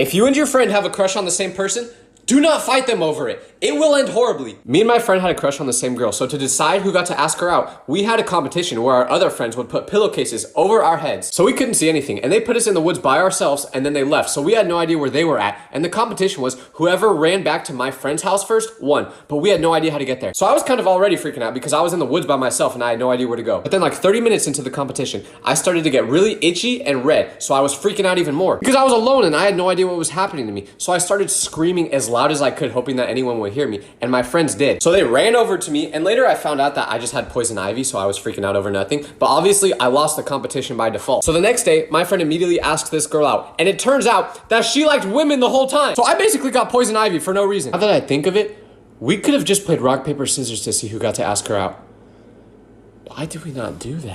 If you and your friend have a crush on the same person, do not fight them over it. It will end horribly. Me and my friend had a crush on the same girl, so to decide who got to ask her out, we had a competition where our other friends would put pillowcases over our heads so we couldn't see anything, and they put us in the woods by ourselves and then they left, so we had no idea where they were at, and the competition was whoever ran back to my friend's house first won, but we had no idea how to get there. So I was kind of already freaking out because I was in the woods by myself and I had no idea where to go. But then like 30 minutes into the competition, I started to get really itchy and red, so I was freaking out even more because I was alone and I had no idea what was happening to me. So I started screaming as loud as I could, hoping that anyone would hear me, and my friends did. So they ran over to me, and later I found out that I just had poison ivy, so I was freaking out over nothing. But obviously I lost the competition by default. So the next day, my friend immediately asked this girl out, and it turns out that she liked women the whole time. So I basically got poison ivy for no reason. Now that I think of it, we could have just played rock, paper, scissors to see who got to ask her out. Why did we not do that?